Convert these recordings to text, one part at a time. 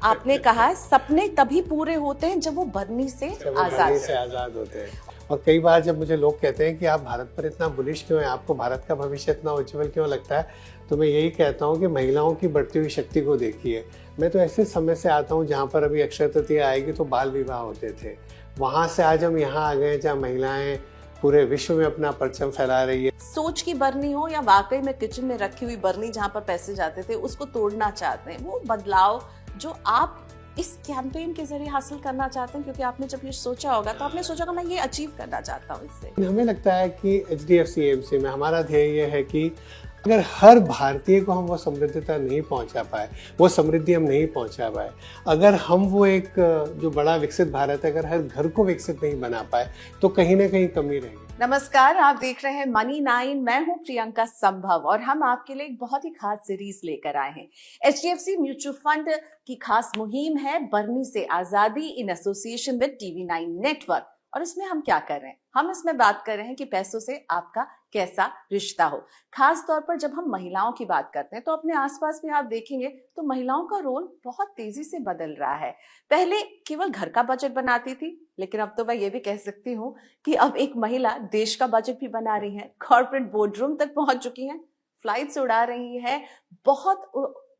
आपने कहा सपने तभी पूरे होते हैं जब वो बरनी से आजाद होते हैं। और कई बार जब मुझे लोग कहते हैं कि आप भारत पर इतना बुलिश क्यों हैं, आपको भारत का भविष्य इतना उज्जवल क्यों लगता है, तो मैं यही कहता हूँ कि महिलाओं की बढ़ती हुई शक्ति को देखिए। मैं तो ऐसे समय से आता हूँ जहाँ पर अभी अक्षय तृतीया आएगी तो बाल विवाह होते थे, वहाँ से आज हम यहाँ आ गए जहाँ महिलाएं पूरे विश्व में अपना परचम फैला रही है। सोच की बरनी हो या वाकई में किचन में रखी हुई बरनी जहाँ पर पैसे जाते थे उसको तोड़ना चाहते हैं, वो बदलाव जो आप इस कैंपेन के जरिए हासिल करना चाहते हैं, क्योंकि आपने जब ये सोचा होगा तो आपने सोचा होगा मैं ये अचीव करना चाहता हूँ इससे। हमें लगता है कि HDFC AMC में हमारा ध्येय ये है कि अगर हर भारतीय को हम वो समृद्धता नहीं पहुंचा पाए, वो समृद्धि हम नहीं पहुंचा पाए, अगर हम वो एक जो बड़ा विकसित भारत है, अगर हर घर को विकसित नहीं बना पाए, तो कहीं ना कहीं कमी रहेगी। नमस्कार, आप देख रहे हैं मनी 9। मैं हूं प्रियंका संभव और हम आपके लिए एक बहुत ही खास सीरीज लेकर आए हैं। HDFC म्यूचुअल फंड की खास मुहिम है बरनी से आजादी in association with TV9 network. और इसमें हम क्या कर रहे हैं? हम इसमें बात कर रहे हैं कि पैसों से आपका कैसा रिश्ता हो। खास तौर पर जब हम महिलाओं की बात करते हैं तो अपने आसपास भी आप देखेंगे तो महिलाओं का रोल बहुत तेजी से बदल रहा है। पहले केवल घर का बजट बनाती थी, लेकिन अब तो मैं ये भी कह सकती हूँ कि अब एक महिला देश का बजट भी बना रही है, कॉर्पोरेट बोर्डरूम तक पहुंच चुकी हैं, फ्लाइट्स उड़ा रही है, बहुत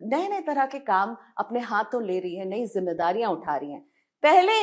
नए नए तरह के काम अपने हाथों ले रही है, नई जिम्मेदारियां उठा रही हैं। पहले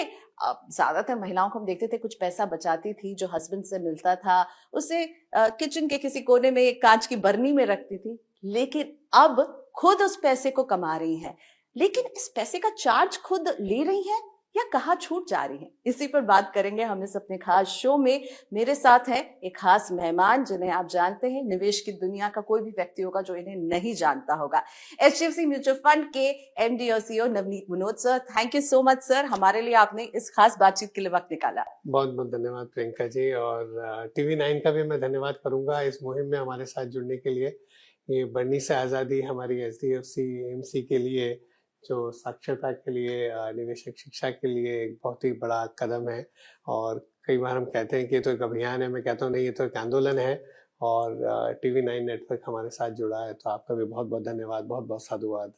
ज्यादातर महिलाओं को हम देखते थे कुछ पैसा बचाती थी जो हस्बैंड से मिलता था, उसे किचन के किसी कोने में एक कांच की बरनी में रखती थी, लेकिन अब खुद उस पैसे को कमा रही है। लेकिन इस पैसे का चार्ज खुद ले रही है या कहाँ छूट जा रही है, इसी पर बात करेंगे हम इस अपने खास शो में। मेरे साथ है एक खास मेहमान जिन्हें आप जानते हैं, निवेश की दुनिया का कोई भी व्यक्ति होगा जो इन्हें नहीं जानता होगा। HDFC म्यूचुअल फंड के MD और CEO Navneet Munot sir, thank you so much sir, हमारे लिए आपने इस खास बातचीत के लिए वक्त निकाला। बहुत बहुत धन्यवाद प्रियंका जी, और TV9 का भी मैं धन्यवाद करूंगा इस मुहिम में हमारे साथ जुड़ने के लिए। ये बरनी से आज़ादी हमारी HDFC AMC के लिए जो साक्षरता के लिए, निवेशक शिक्षा के लिए एक बहुत ही बड़ा कदम है। और कई बार हम कहते हैं कि ये तो एक अभियान है, मैं कहता हूँ नहीं, ये तो एक आंदोलन है। और TV9 नेटवर्क हमारे साथ जुड़ा है, तो आपका भी बहुत बहुत धन्यवाद, बहुत बहुत साधुवाद।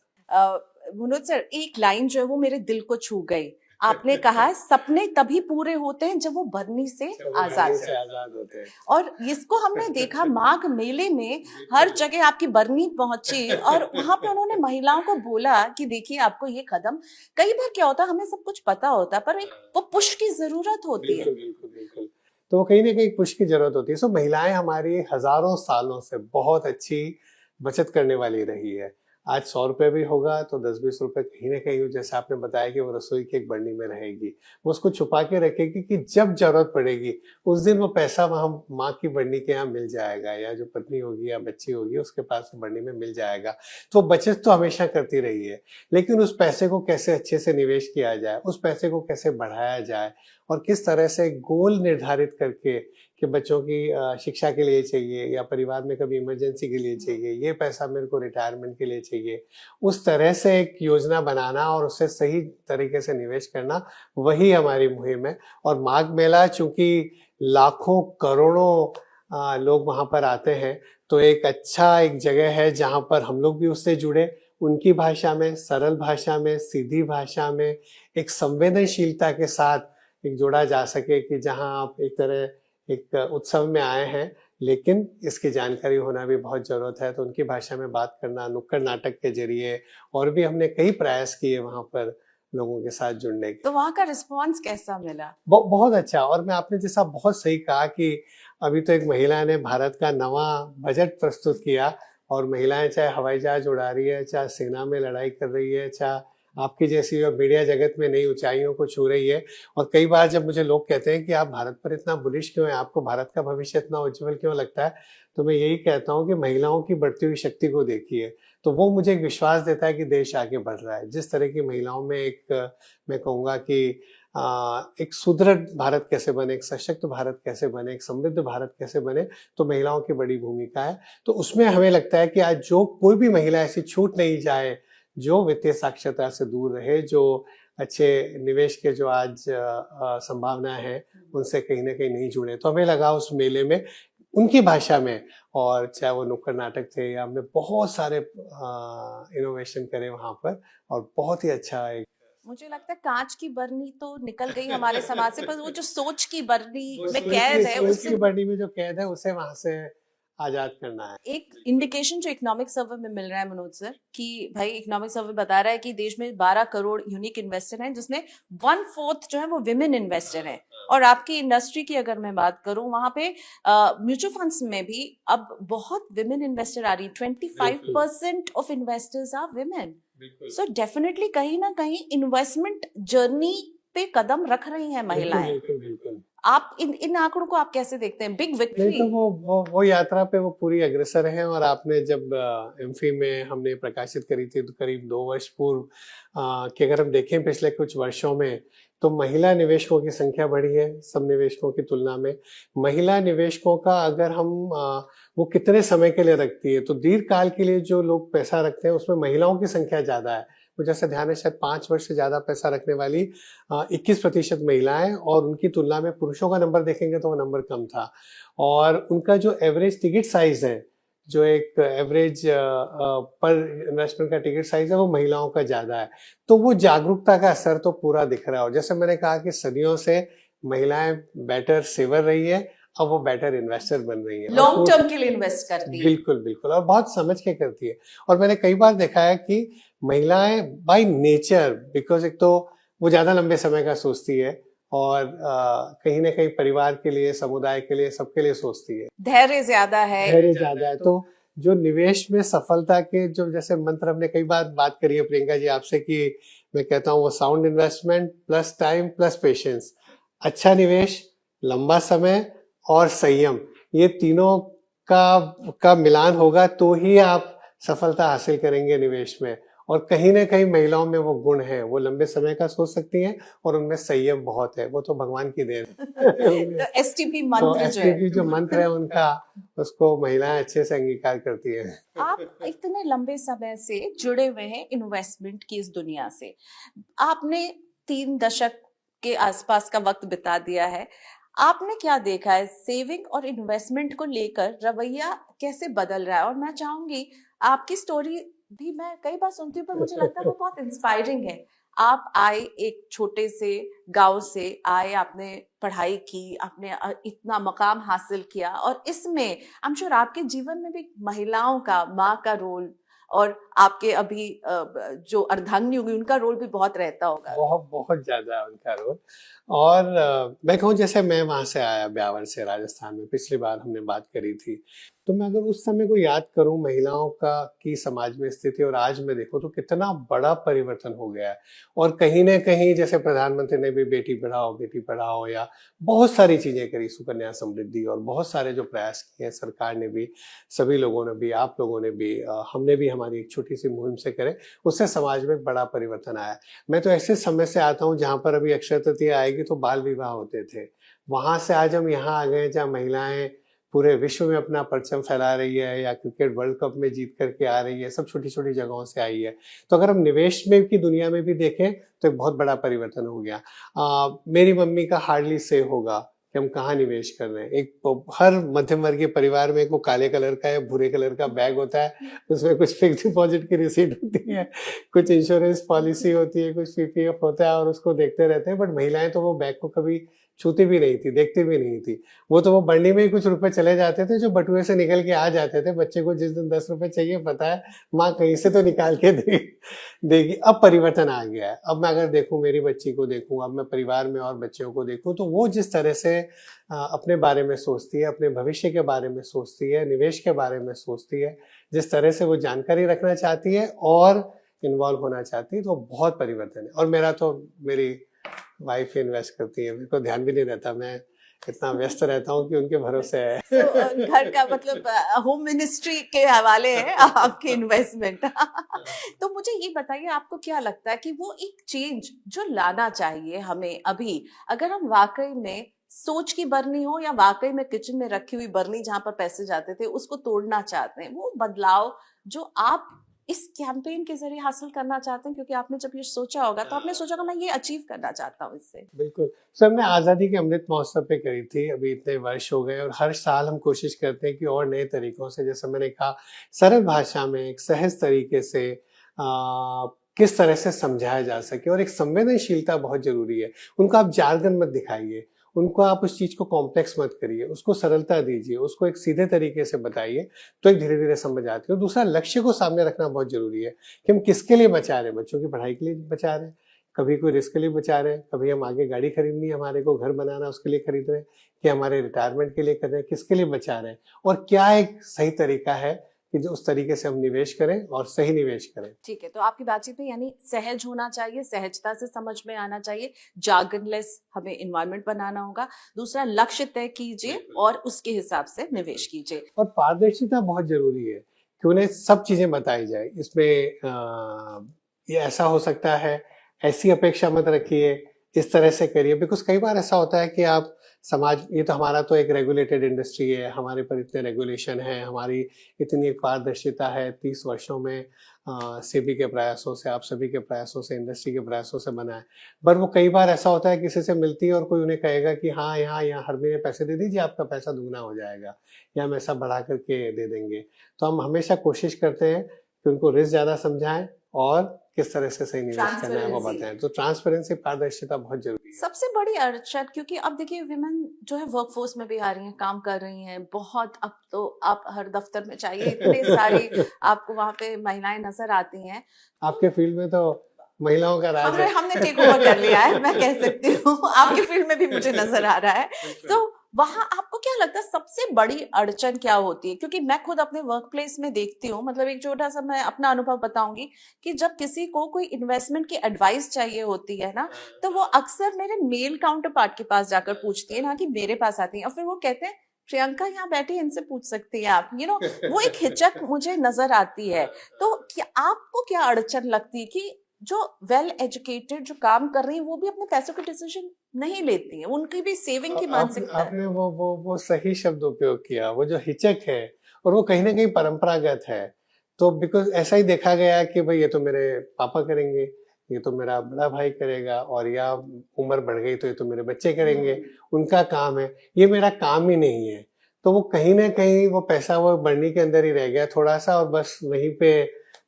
मुनोत सर, एक लाइन जो है वो मेरे दिल को छू गई। आपने कहा सपने तभी पूरे होते हैं जब वो बरनी से आजाद होते हैं। और इसको हमने देखा माघ मेले में, हर जगह आपकी बरनी पहुंची और वहां पे उन्होंने महिलाओं को बोला कि देखिए आपको ये कदम, कई बार क्या होता है हमें सब कुछ पता होता है पर एक वो पुश की जरूरत होती है। बिल्कुल बिल्कुल, तो कहीं ना कहीं पुश की जरूरत होती है। सो महिलाएं हमारी हजारों सालों से बहुत अच्छी बचत करने वाली रही है। आज 100 रुपये भी होगा तो 10-20 रुपए कहीं ना कहीं, जैसे आपने बताया कि वो रसोई की एक बरनी में रहेगी, वो उसको छुपा के रखेगी कि जब जरूरत पड़ेगी उस दिन वो पैसा वहां माँ की बरनी के यहाँ मिल जाएगा, या जो पत्नी होगी या बच्ची होगी उसके पास बरनी में मिल जाएगा। तो बचत तो हमेशा करती रही है, लेकिन उस पैसे को कैसे अच्छे से निवेश किया जाए, उस पैसे को कैसे बढ़ाया जाए, और किस तरह से गोल निर्धारित करके कि बच्चों की शिक्षा के लिए चाहिए, या परिवार में कभी इमरजेंसी के लिए चाहिए, ये पैसा मेरे को रिटायरमेंट के लिए चाहिए, उस तरह से एक योजना बनाना और उसे सही तरीके से निवेश करना, वही हमारी मुहिम है। और माघ मेला चूंकि लाखों करोड़ों लोग वहां पर आते हैं, तो एक अच्छा एक जगह है जहां पर हम लोग भी उससे जुड़े, उनकी भाषा में, सरल भाषा में, सीधी भाषा में, एक संवेदनशीलता के साथ एक जोड़ा जा सके, कि जहां आप एक तरह एक उत्सव में आए हैं लेकिन इसकी जानकारी होना भी बहुत जरूरत है। तो उनकी भाषा में बात करना, नुक्कड़ नाटक के जरिए, और भी हमने कई प्रयास किए वहां पर लोगों के साथ जुड़ने के। तो वहां का रिस्पांस कैसा मिला? बहुत अच्छा। और मैं, आपने जैसा बहुत सही कहा कि अभी तो एक महिला ने भारत का नवा बजट प्रस्तुत किया, और महिलाएं चाहे हवाई जहाज उड़ा रही है, चाहे सेना में लड़ाई कर रही है, चाहे आपकी जैसी मीडिया जगत में नई ऊंचाइयों को छू रही है। और कई बार जब मुझे लोग कहते हैं कि आप भारत पर इतना बुलिश क्यों हैं, आपको भारत का भविष्य इतना उज्जवल क्यों लगता है, तो मैं यही कहता हूँ कि महिलाओं की बढ़ती हुई शक्ति को देखिए, तो वो मुझे एक विश्वास देता है कि देश आगे बढ़ रहा है। जिस तरह की महिलाओं में एक, मैं कहूँगा कि एक सुदृढ़ भारत कैसे बने, एक सशक्त भारत कैसे बने, एक समृद्ध भारत कैसे बने, तो महिलाओं की बड़ी भूमिका है। तो उसमें हमें लगता है कि आज जो कोई भी महिला ऐसी छूट नहीं जाए जो वित्तीय साक्षरता से दूर रहे, जो अच्छे निवेश के जो आज संभावना है उनसे कहीं ना कहीं नहीं जुड़े। तो हमें लगा उस मेले में उनकी भाषा में, और चाहे वो नुक्कड़ नाटक थे या हमने बहुत सारे इनोवेशन करे वहां पर, और बहुत ही अच्छा एक, मुझे लगता है कांच की बरनी तो निकल गई हमारे समाज से, पर वो जो सोच की बरनी वो में कैद है सोच उससे की बरनी में जो कैद है उसे वहां से आजाद करना है। एक इंडिकेशन जो इकोनॉमिक सर्वे में मिल रहा है मनोज सर, कि भाई इकोनॉमिक सर्वे बता रहा है कि देश में 12 करोड़ यूनिक इन्वेस्टर हैं, जिसमें 1/4 जो है वो विमेन इन्वेस्टर हैं। और आपकी इंडस्ट्री की अगर मैं बात करूं, वहां पे म्यूचुअल फंड्स में भी अब बहुत विमेन इन्वेस्टर आ रही, 25% of investors are women. So definitely कहीं ना कहीं इन्वेस्टमेंट जर्नी पे कदम रख रही हैं महिलाएं। बिल्कुल बिल्कुल। आप इन आंकड़ों को आप कैसे देखते हैं? बिग नहीं विक्ट्री। तो वो यात्रा पे वो पूरी अग्रसर है। और आपने जब एमफी में हमने प्रकाशित करी थी तो करीब 2 वर्ष पूर्व कि अगर हम देखें पिछले कुछ वर्षों में, तो महिला निवेशकों की संख्या बढ़ी है सब निवेशकों की तुलना में। महिला निवेशकों का अगर हम वो कितने समय के लिए रखती है, तो दीर्घ काल के लिए जो लोग पैसा रखते हैं उसमें महिलाओं की संख्या ज्यादा है। मुझे ऐसा ध्यान है शायद 5 वर्ष से ज्यादा पैसा रखने वाली 21% महिलाएं, और उनकी तुलना में पुरुषों का नंबर देखेंगे तो वो नंबर कम था। और उनका जो एवरेज टिकट साइज है, जो एक एवरेज पर इन्वेस्टमेंट का टिकट साइज है, वो महिलाओं का ज्यादा है। तो वो जागरूकता का असर तो पूरा दिख रहा है। और जैसे मैंने कहा कि सदियों से महिलाएं बेटर सेवर रही है, अब वो बेटर इन्वेस्टर बन रही है, लॉन्ग टर्म के लिए इन्वेस्ट करती है। बिल्कुल बिल्कुल, और बहुत समझ के करती है। और मैंने कई बार देखा है कि महिलाएं बाय नेचर, बिकॉज एक तो वो ज्यादा लंबे समय का सोचती है, और कहीं ना कहीं परिवार के लिए, समुदाय के लिए, सबके लिए सोचती है, धैर्य ज्यादा है। धैर्य ज्यादा है। तो जो निवेश में सफलता के जो जैसे मंत्र हमने कई बार बात करी है प्रियंका जी आपसे, कि मैं कहता हूँ वो sound investment plus time plus patience, अच्छा निवेश, लंबा समय और संयम, ये तीनों का मिलान होगा तो ही आप सफलता हासिल करेंगे निवेश में। और कहीं ना कहीं महिलाओं में वो गुण है, वो लंबे समय का सोच सकती हैं, और उनमें संयम बहुत है, वो तो भगवान की देन है। तो एसटीपी तो मंत्र जो है, एसटीपी जो मंत्र है उनका, उसको महिलाएं अच्छे से अंगीकार करती है। आप इतने लंबे समय से जुड़े हुए हैं इन्वेस्टमेंट की इस दुनिया से, आपने 3 दशक के आसपास का वक्त बिता दिया है। आपने क्या देखा है सेविंग और इन्वेस्टमेंट को लेकर? रवैया कैसे बदल रहा है? और मैं चाहूंगी आपकी स्टोरी भी मैं कई बार सुनती हूँ, पर मुझे लगता है वो बहुत इंस्पायरिंग है। आप आए एक छोटे से गांव से आए, आपने पढ़ाई की, आपने इतना मकाम हासिल किया, और इसमें आई एम श्योर आपके जीवन में भी महिलाओं का, माँ का रोल, और आपके अभी जो अर्धांगिनी होगी उनका रोल भी बहुत रहता होगा। बहुत बहुत ज्यादा उनका रोल। और मैं कहूँ जैसे मैं वहां से आया ब्यावर से, राजस्थान में, पिछली बार हमने बात करी थी, तो मैं अगर उस समय को याद करूं महिलाओं का की समाज में स्थिति, और आज मैं देखूं तो कितना बड़ा परिवर्तन हो गया है। और कहीं ना कहीं जैसे प्रधानमंत्री ने भी बेटी पढ़ाओ या बहुत सारी चीजें करी, सुकन्या समृद्धि, और बहुत सारे जो प्रयास किए हैं सरकार ने भी, सभी लोगों ने भी, आप लोगों ने भी, हमने भी हमारी एक छोटी सी मुहिम से करे, उससे समाज में बड़ा परिवर्तन आया। मैं तो ऐसे समय से आता हूँ जहां पर अभी अक्षय तृतीया आएगी तो बाल विवाह होते थे, वहां से आज हम यहाँ आ गए जहाँ महिलाएं पूरे विश्व में अपना परचम फैला रही है, या क्रिकेट वर्ल्ड कप में जीत करके आ रही है, सब छोटी छोटी जगहों से आई है। तो अगर हम निवेश में की दुनिया में भी देखें तो एक बहुत बड़ा परिवर्तन हो गया। मेरी मम्मी का हार्डली से होगा कि हम कहाँ निवेश कर रहे हैं। एक हर मध्यम वर्गीय परिवार में को काले कलर का या भूरे कलर का बैग होता है, उसमें कुछ फिक्स डिपॉजिट की रिसीट होती है, कुछ इंश्योरेंस पॉलिसी होती है, कुछ पीपीएफ होता है, और उसको देखते रहते हैं। बट महिलाएं तो वो बैग को कभी छूती भी नहीं थी, देखती भी नहीं थी। वो तो वो बंडी में ही कुछ रुपए चले जाते थे जो बटुए से निकल के आ जाते थे। बच्चे को जिस दिन 10 रुपए चाहिए, पता है माँ कहीं से तो निकाल के देगी। अब परिवर्तन आ गया है। अब मैं अगर देखूं, मेरी बच्ची को देखूं, अब मैं परिवार में और बच्चों को देखूं, तो वो जिस तरह से अपने बारे में सोचती है, अपने भविष्य के बारे में सोचती है, निवेश के बारे में सोचती है, जिस तरह से वो जानकारी रखना चाहती है और इन्वॉल्व होना चाहती है, तो बहुत परिवर्तन है। और मेरा तो, मेरी वाइफ इन्वेस्ट करती है, मेरे को ध्यान भी नहीं रहता, मैं इतना व्यस्त रहता हूँ कि उनके भरोसे है। तो घर का मतलब होम मिनिस्ट्री के हवाले है आपके इन्वेस्टमेंट। तो मुझे ये बताइए, आपको क्या लगता है कि वो एक चेंज जो लाना चाहिए हमें अभी, अगर हम वाकई में सोच की बरनी हो या वाकई में किचन में रखी हुई बरनी जहां पर पैसे जाते थे उसको तोड़ना चाहते हैं, वो बदलाव जो आप इस कैंपेन के जरिए हासिल करना चाहते हैं? क्योंकि आपने जब ये सोचा होगा तो आपने सोचा कि मैं ये अचीव करना चाहता हूँ इससे। बिल्कुल सर, हमने आज़ादी के अमृत महोत्सव पे करी थी, अभी इतने वर्ष हो गए और हर साल हम कोशिश करते हैं कि और नए तरीकों से, जैसे मैंने कहा, सरल भाषा में एक सहज तरीके से किस तरह से समझाया जा सके। और एक संवेदनशीलता बहुत जरूरी है। उनको आप जार्गन मत दिखाइए, उनको आप उस चीज को कॉम्प्लेक्स मत करिए, उसको सरलता दीजिए, उसको एक सीधे तरीके से बताइए, तो एक धीरे धीरे समझ आती है। और दूसरा, लक्ष्य को सामने रखना बहुत जरूरी है कि हम किसके लिए बचा रहे हैं। बच्चों की पढ़ाई के लिए बचा रहे हैं, कभी कोई रिस्क के लिए बचा रहे हैं, कभी हम आगे गाड़ी खरीदनी है, हमारे को घर बनाना उसके लिए खरीद रहे हैं, कि हमारे रिटायरमेंट के लिए कर रहे हैं, किसके लिए बचा रहे हैं, और क्या एक सही तरीका है कि जो उस तरीके से हम निवेश करें और सही निवेश करें। ठीक है, तो आपकी बातचीत में यानी सहज होना चाहिए, सहजता से समझ में आना चाहिए, जार्गनलेस हमें एनवायरनमेंट बनाना होगा। दूसरा, लक्ष्य तय कीजिए और उसके हिसाब से निवेश कीजिए। और पारदर्शिता बहुत जरूरी है कि उन्हें सब चीजें बताई जाए। इसमें ये ऐसा हो सकता है, ऐसी अपेक्षा मत रखिए, इस तरह से करिए। बिकॉज कई बार ऐसा होता है कि आप समाज, ये तो हमारा तो एक रेगुलेटेड इंडस्ट्री है, हमारे पर इतने रेगुलेशन है, हमारी इतनी पारदर्शिता है, 30 वर्षों में सेबी के प्रयासों से, आप सभी के प्रयासों से, इंडस्ट्री के प्रयासों से बना है। पर वो कई बार ऐसा होता है, किसी से मिलती है और कोई उन्हें कहेगा कि हाँ यहाँ हर महीने पैसे दे दीजिए, आपका पैसा दुगना हो जाएगा, या हम ऐसा बढ़ा करके दे देंगे। तो हम हमेशा कोशिश करते हैं कि उनको रिस्क ज्यादा समझाएं और किस तरह से सही निवेश करना है वो बताएं। तो ट्रांसपेरेंसी, पारदर्शिता बहुत जरूरी है। सबसे बड़ी अड़चन, क्योंकि अब देखिए विमेन जो है वर्कफोर्स में भी आ रही हैं, काम कर रही हैं बहुत। अब तो आप हर दफ्तर में चाहिए, इतने सारी आपको वहां पे महिलाएं नजर आती हैं। आपके फील्ड में तो महिलाओं का राज है। हमने टेक ओवर कर लिया है, मैं कह सकती हूँ। आपके फील्ड में भी मुझे नजर आ रहा है। तो वहां आपको क्या लगता है सबसे बड़ी अड़चन क्या होती है? क्योंकि मैं खुद अपने वर्क प्लेस में देखती हूँ, मतलब एक छोटा सा मैं अपना अनुभव बताऊंगी कि जब किसी को कोई इन्वेस्टमेंट की एडवाइस चाहिए होती है ना, तो वो अक्सर मेरे मेल काउंटर पार्ट के पास जाकर पूछती है ना, कि मेरे पास आती है, और फिर वो कहते हैं प्रियंका यहाँ बैठी, इनसे पूछ सकती हैं आप। वो एक हिचक मुझे नजर आती है। तो क्या आपको क्या अड़चन लगती है कि जो वेल एजुकेटेड जो काम कर रही है वो भी अपने पैसों के डिसीजन नहीं लेती हैं, उनकी भी सेविंग की मानसिकता है? आपने वो सही शब्द उपयोग किया, वो जो हिचक है, और वो कहीं ना कहीं परंपरागत है। तो बिकॉज ऐसा ही देखा गया कि भाई ये तो मेरे पापा करेंगे, ये तो मेरा बड़ा भाई करेगा, और या उम्र बढ़ गई तो ये तो मेरे बच्चे करेंगे, उनका काम है, ये मेरा काम ही नहीं है। तो वो कहीं ना कहीं वो पैसा वो बढ़ने के अंदर ही रह गया थोड़ा सा, और बस वहीं पे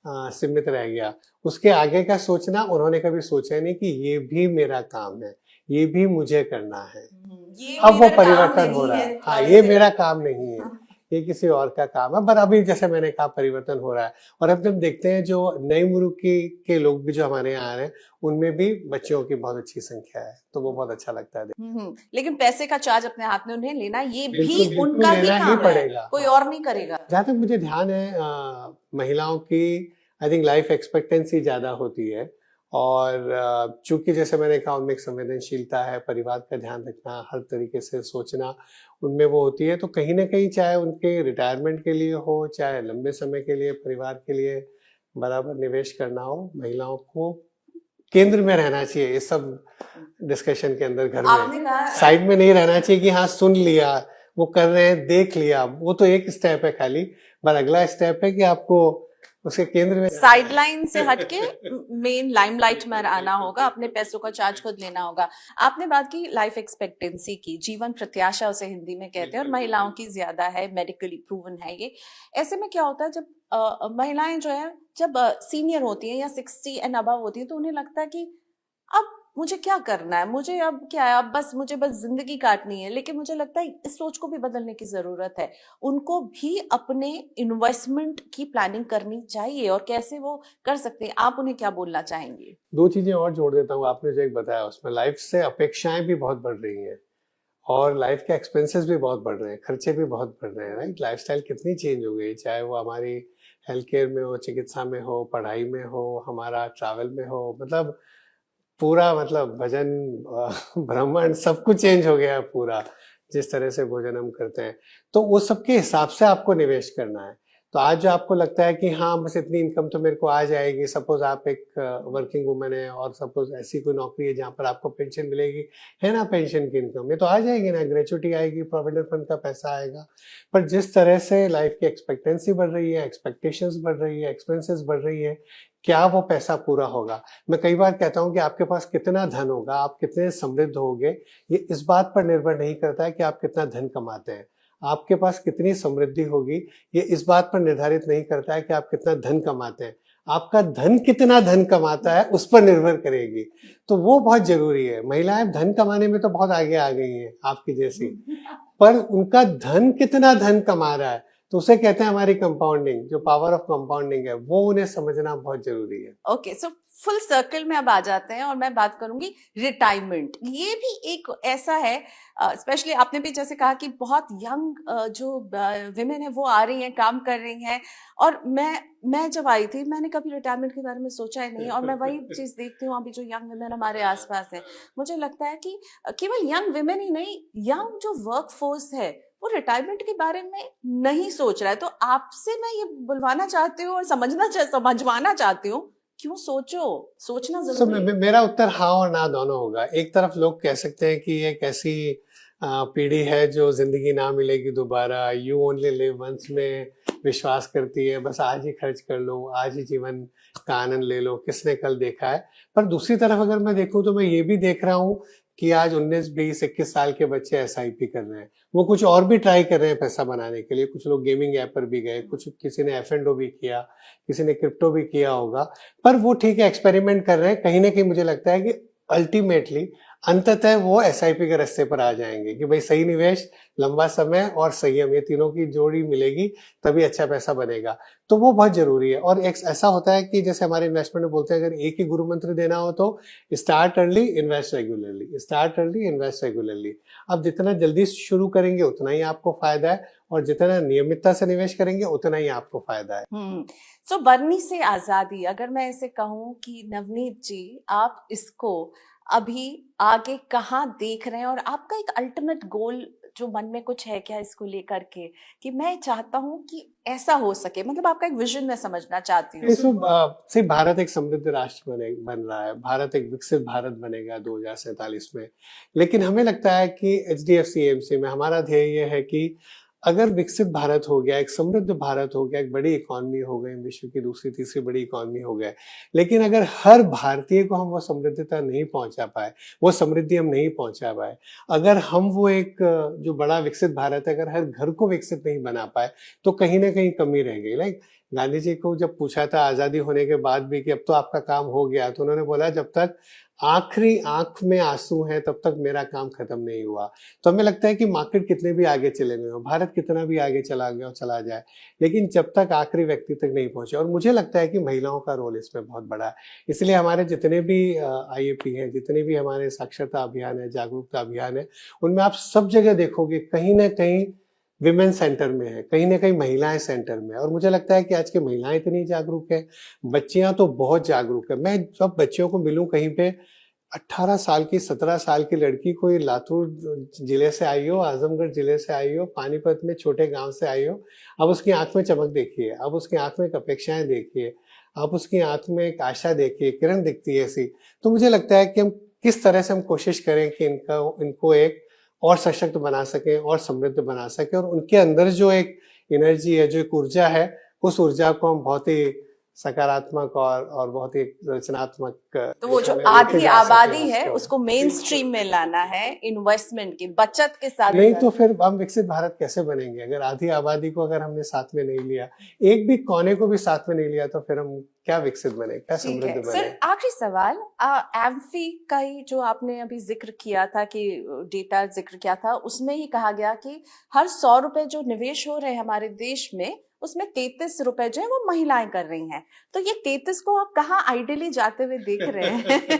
सीमित रह गया। उसके आगे का सोचना उन्होंने कभी सोचा नहीं कि ये भी मेरा काम है, ये भी मुझे करना है। अब वो परिवर्तन हो रहा है। हाँ, ये मेरा काम नहीं है, ये किसी और का काम है। पर अभी जैसे मैंने कहा, परिवर्तन हो रहा है। और अब जब देखते हैं जो नई मुल्की के लोग भी जो हमारे यहाँ आ रहे हैं, उनमें भी बच्चियों की बहुत अच्छी संख्या है, तो वो बहुत अच्छा लगता है। लेकिन पैसे का चार्ज अपने हाथ में उन्हें लेना, ये बिल्कुल, भी उनका ही काम पड़ेगा, कोई और नहीं करेगा। जहाँ तक मुझे ध्यान है, महिलाओं की आई थिंक लाइफ एक्सपेक्टेंसी ज्यादा होती है, और चूंकि जैसे मैंने कहा उनमें एक संवेदनशीलता है, परिवार का ध्यान रखना, हर तरीके से सोचना उनमें वो होती है। तो कहीं ना कहीं, चाहे उनके रिटायरमेंट के लिए हो, चाहे लंबे समय के लिए परिवार के लिए बराबर निवेश करना हो, महिलाओं को केंद्र में रहना चाहिए इस सब डिस्कशन के अंदर। घर में साइड में नहीं रहना चाहिए कि हाँ सुन लिया, वो कर रहे हैं, देख लिया, वो तो एक स्टेप है खाली। पर अगला स्टेप है कि आपको उसके केंद्र में, साइडलाइन से हटके मेन लाइमलाइट में आना होगा, अपने पैसों का चार्ज खुद लेना होगा। आपने बात की लाइफ एक्सपेक्टेंसी की, जीवन प्रत्याशा उसे हिंदी में कहते हैं, और महिलाओं की ज्यादा है, मेडिकली प्रूवन है ये। ऐसे में क्या होता है, जब महिलाएं जो है जब सीनियर होती हैं या 60 एंड अबव होती है, तो उन्हें लगता है कि अब मुझे क्या करना है, मुझे अब क्या है, अब मुझे बस जिंदगी काटनी है। लेकिन मुझे लगता है इस सोच को भी बदलने की जरूरत है। उनको भी अपने इन्वेस्टमेंट की प्लानिंग करनी चाहिए, और कैसे वो कर सकते हैं, आप उन्हें क्या बोलना चाहेंगे? दो चीजें और जोड़ देता हूँ। आपने जो एक बताया, उसमें लाइफ से अपेक्षाएं भी बहुत बढ़ रही हैं, और लाइफ के एक्सपेंसेस भी बहुत बढ़ रहे हैं, खर्चे भी बहुत बढ़ रहे हैं। राइट, लाइफस्टाइल कितनी चेंज हो गई, चाहे वो हमारी हेल्थ केयर में हो, चिकित्सा में हो, पढ़ाई में हो, हमारा ट्रैवल में हो, मतलब पूरा, मतलब भजन, भ्रमण, सब कुछ चेंज हो गया पूरा, जिस तरह से भोजन हम करते हैं। तो वो सबके हिसाब से आपको निवेश करना है। तो आज जो आपको लगता है कि हाँ बस इतनी इनकम तो मेरे को आ जाएगी, सपोज आप एक वर्किंग वुमन है और सपोज ऐसी कोई नौकरी है जहाँ पर आपको पेंशन मिलेगी, है ना, पेंशन की इनकम ये तो आ जाएगी ना, ग्रेचुटी आएगी, प्रोविडेंट फंड का पैसा आएगा। पर जिस तरह से लाइफ की एक्सपेक्टेंसी बढ़ रही है, एक्सपेक्टेशंस बढ़ रही है, एक्सपेंसेस बढ़ रही है, क्या वो पैसा पूरा होगा? मैं कई बार कहता हूँ कि आपके पास कितना धन होगा, आप कितने समृद्ध होगे, ये इस बात पर निर्भर नहीं करता है कि आप कितना धन कमाते हैं। आपके पास कितनी समृद्धि होगी ये इस बात पर निर्धारित नहीं करता है कि आप कितना धन कमाते हैं। आपका धन कितना धन कमाता है उस पर निर्भर करेगी। तो वो बहुत जरूरी है। महिलाएं धन कमाने में तो बहुत आगे आ गई हैं आपकी जैसी, पर उनका धन कितना धन कमा रहा है तो उसे कहते हैं हमारी कंपाउंडिंग, जो पावर ऑफ कंपाउंडिंग है वो उन्हें समझना बहुत जरूरी है। ओके, सो फुल सर्कल में अब आ जाते हैं और मैं बात करूंगी रिटायरमेंट। ये भी एक ऐसा है, स्पेशली आपने भी जैसे कहा कि बहुत यंग जो विमेन है वो आ रही हैं, काम कर रही हैं, और मैं जब आई थी मैंने कभी रिटायरमेंट के बारे में सोचा ही नहीं। और मैं वही चीज देखती हूँ अभी जो यंग विमेन हमारे आसपास है, मुझे लगता है कि केवल यंग विमेन ही नहीं, यंग जो वर्क फोर्स है वो रिटायरमेंट के बारे में नहीं सोच रहा है। तो आपसे मैं ये बुलवाना चाहती हूँ और समझवाना चाहती हूँ, क्यों सोचना जरूरी है। मेरा उत्तर हाँ और ना दोनों होगा। एक तरफ लोग कह सकते हैं कि एक ऐसी पीढ़ी है जो जिंदगी ना मिलेगी दोबारा, यू ओनली लिव वंस में विश्वास करती है, बस आज ही खर्च कर लो, आज ही जीवन का आनंद ले लो, किसने कल देखा है। पर दूसरी तरफ अगर मैं देखूं तो मैं ये भी देख रहा हूँ कि आज 19, 20, 21 साल के बच्चे एसआईपी कर रहे हैं, वो कुछ और भी ट्राई कर रहे हैं पैसा बनाने के लिए। कुछ लोग गेमिंग ऐप पर भी गए, कुछ किसी ने एफ&ओ भी किया, किसी ने क्रिप्टो भी किया होगा। पर वो ठीक है, एक्सपेरिमेंट कर रहे हैं। कहीं ना कहीं मुझे लगता है कि अल्टीमेटली अंततः वो एसआईपी के रास्ते पर आ जाएंगे कि भाई सही निवेश, लंबा समय और संयम, ये तीनों की जोड़ी मिलेगी तभी अच्छा पैसा बनेगा। तो वो बहुत जरूरी है। और एक ऐसा होता है कि जैसे हमारे इन्वेस्टमेंट में बोलते हैं, अगर एक ही गुरु मंत्र देना हो तो start early, invest regularly, start early, invest regularly. अब जितना जल्दी शुरू करेंगे उतना ही आपको फायदा है, और जितना नियमितता से निवेश करेंगे उतना ही आपको फायदा है। सो बरनी से आजादी, अगर मैं ऐसे कहूँ कि नवनीत जी आप इसको अभी आगे कहाँ देख रहे हैं, और आपका एक अल्टीमेट गोल जो मन में कुछ है क्या इसको लेकर के, कि मैं चाहता हूँ कि ऐसा हो सके, मतलब आपका एक विजन मैं समझना चाहती हूँ। सिर्फ भारत एक समृद्ध राष्ट्र बन रहा है, भारत एक विकसित भारत बनेगा 2047 में। लेकिन हमें लगता है कि एचडीएफसी एएमसी में हमारा ध्येय ये है कि अगर विकसित भारत हो गया, एक समृद्ध भारत हो गया, एक बड़ी इकॉनमी हो गई, विश्व की दूसरी तीसरी बड़ी इकॉनमी हो गया, लेकिन अगर हर भारतीय को हम वो समृद्धता नहीं पहुंचा पाए, वो समृद्धि हम नहीं पहुंचा पाए, अगर हम वो एक जो बड़ा विकसित भारत है, अगर हर घर को विकसित नहीं बना पाए, तो कहीं ना कहीं कमी रह गई। लाइक गांधी जी को जब पूछा था आजादी होने के बाद भी कि अब तो आपका काम हो गया, तो उन्होंने बोला जब तक आखिरी आंख में आंसू हैं तब तक मेरा काम खत्म नहीं हुआ। तो हमें लगता है कि मार्केट कितने भी आगे चले गए हो, भारत कितना भी आगे चला गया और चला जाए, लेकिन जब तक आखिरी व्यक्ति तक नहीं पहुंचे। और मुझे लगता है कि महिलाओं का रोल इसमें बहुत बड़ा है। इसलिए हमारे जितने भी आईएपी हैं, जितने भी हमारे साक्षरता अभियान है, जागरूकता अभियान है, उनमें आप सब जगह देखोगे कहीं ना कहीं विमेन सेंटर में है, कहीं ना कहीं महिलाएं सेंटर में है। और मुझे लगता है कि आज की महिलाएं इतनी जागरूक है, बच्चियां तो बहुत जागरूक है। मैं जब बच्चियों को मिलूं कहीं पे, 18 साल की 17 साल की लड़की कोई लातूर जिले से आई हो, आजमगढ़ जिले से आई हो, पानीपत में छोटे गांव से आई हो, अब उसकी आंख में चमक देखिए, अब उसकी आंख में एक अपेक्षाएं देखिए, अब उसकी आंख में एक आशा देखिए, किरण दिखती है ऐसी। तो मुझे लगता है कि हम किस तरह से हम कोशिश करें कि इनको एक और सशक्त बना सकें और समृद्ध बना सकें, और उनके अंदर जो एक एनर्जी है, जो एक ऊर्जा है, उस ऊर्जा को हम बहुत ही सकारात्मक और बहुत ही रचनात्मक, तो वो जो आधी आबादी है उसको मेन स्ट्रीम में लाना है, इन्वेस्टमेंट की बचत के साथ। नहीं तो फिर हम विकसित भारत कैसे बनेंगे अगर आधी आबादी को अगर हमने साथ में नहीं लिया, एक भी कोने को भी साथ में नहीं लिया, तो फिर हम क्या विकसित बने, क्या समृद्ध बने। सर आखिरी सवाल, एम्फी का ही जो आपने अभी जिक्र किया था कि डेटा जिक्र किया था, उसमें ही कहा गया कि हर 100 रुपए जो निवेश हो रहे हैं हमारे देश में, उसमें 33 रुपए जो है वो महिलाएं कर रही हैं। तो ये 33 को आप कहाँ आइडियली जाते हुए देख रहे हैं?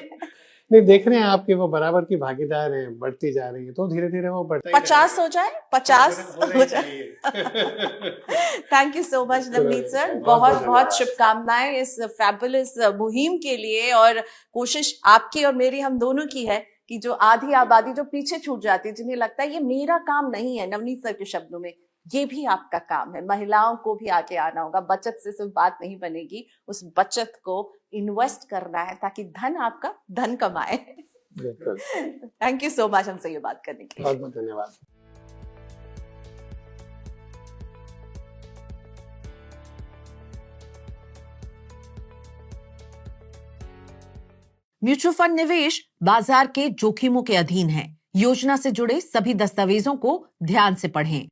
नहीं देख रहे हैं आपके, वो बराबर की भागीदार हैं, बढ़ती जा रही है, तो धीरे धीरे वो बढ़ता 50 हो जाए, 50 हो जाए। Thank you so much Navneet sir, बहुत बहुत शुभकामनाएं इस फैबुलस मुहिम के लिए। और कोशिश आपकी और मेरी, हम दोनों की है कि जो आधी आबादी जो पीछे छूट जाती है, जिन्हें लगता है ये मेरा काम नहीं है, नवनीत सर के शब्दों में, ये भी आपका काम है। महिलाओं को भी आगे आना होगा। बचत से सिर्फ बात नहीं बनेगी, उस बचत को इन्वेस्ट करना है ताकि धन आपका धन कमाए। बिल्कुल। थैंक यू सो मच हमसे ये बात करने के लिए। बहुत बहुत धन्यवाद। म्यूचुअल फंड निवेश बाजार के जोखिमों के अधीन है। योजना से जुड़े सभी दस्तावेजों को ध्यान से पढ़ें।